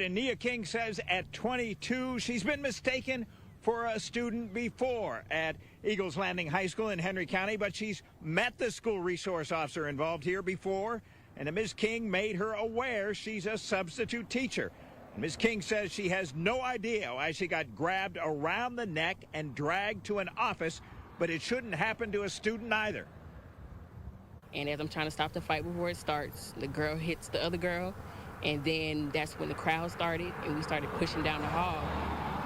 And Nia King says at 22, she's been mistaken for a student before at Eagles Landing High School in Henry County, but she's met the school resource officer involved here before, and Ms. King made her aware she's a substitute teacher. Ms. King says she has no idea why she got grabbed around the neck and dragged to an office, but it shouldn't happen to a student either. And as I'm trying to stop the fight before it starts, the girl hits the other girl, and then that's when the crowd started, and we started pushing down the hall.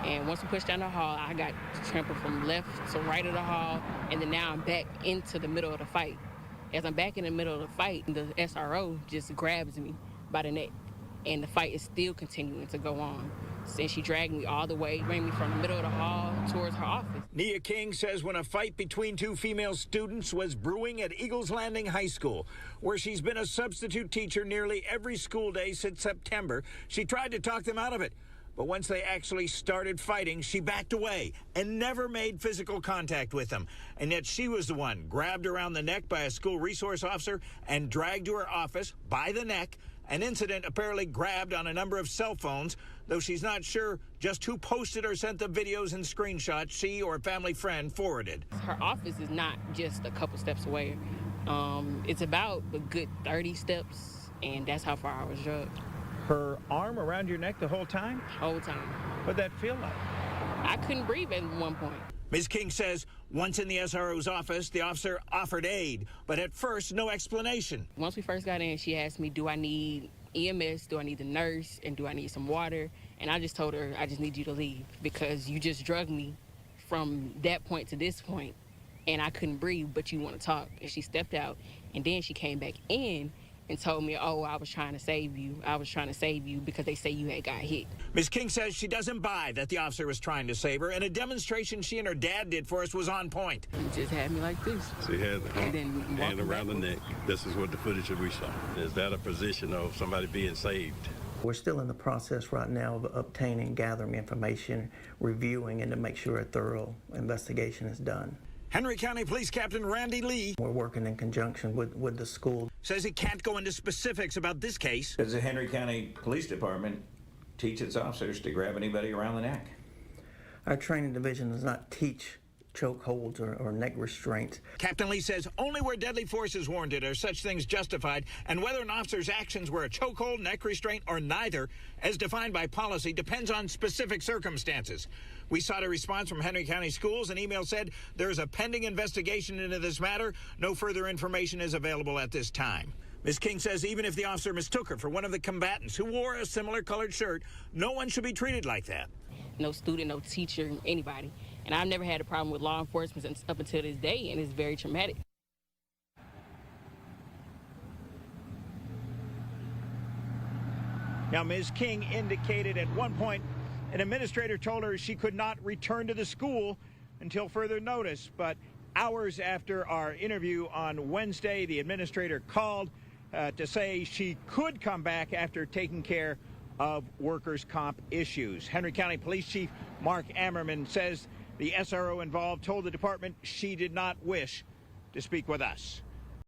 And once we pushed down the hall, I got trampled from left to right of the hall, and then now I'm back into the middle of the fight. As I'm back in the middle of the fight, the SRO just grabs me by the neck, and the fight is still continuing to go on. And she dragged me all the way, ran me from the middle of the hall towards her office. Nia King says when a fight between two female students was brewing at Eagles Landing High School, where she's been a substitute teacher nearly every school day since September, she tried to talk them out of it. But once they actually started fighting, she backed away and never made physical contact with them. And yet she was the one grabbed around the neck by a school resource officer and dragged to her office by the neck. An incident apparently grabbed on a number of cell phones, though she's not sure just who posted or sent the videos and screenshots she or a family friend forwarded. Her office is not just a couple steps away. It's about a good 30 steps, and that's how far I was drugged. Her arm around your neck the whole time? Whole time. What'd that feel like? I couldn't breathe at one point. Ms. King says once in the SRO's office, the officer offered aid, but at first, no explanation. Once we first got in, she asked me, do I need EMS, do I need the nurse, and do I need some water? And I just told her, I just need you to leave because you just drugged me from that point to this point, and I couldn't breathe, but you want to talk. And she stepped out, and then she came back in and told me, oh, I was trying to save you. I was trying to save you because they say you had got hit. Ms. King says she doesn't buy that the officer was trying to save her, and a demonstration she and her dad did for us was on point. He just had me like this. So he had the hand around the neck. This is what the footage that we saw. Is that a position of somebody being saved? We're still in the process right now of obtaining, gathering information, reviewing, and to make sure a thorough investigation is done. Henry County Police Captain Randy Lee, We're working in conjunction with the school, says he can't go into specifics about this case. Does the Henry County Police Department teach its officers to grab anybody around the neck? Our training division does not teach choke holds or neck restraints. Captain Lee says only where deadly force is warranted are such things justified, and whether an officer's actions were a chokehold, neck restraint, or neither, as defined by policy, depends on specific circumstances. We sought a response from Henry County Schools. An email said there is a pending investigation into this matter. No further information is available at this time. Ms. King says even if the officer mistook her for one of the combatants who wore a similar colored shirt, no one should be treated like that. No student, no teacher, anybody. And I've never had a problem with law enforcement up until this day, and it's very traumatic. Now, Ms. King indicated at one point an administrator told her she could not return to the school until further notice. But hours after our interview on Wednesday, the administrator called to say she could come back after taking care of workers' comp issues. Henry County Police Chief Mark Ammerman says the SRO involved told the department she did not wish to speak with us.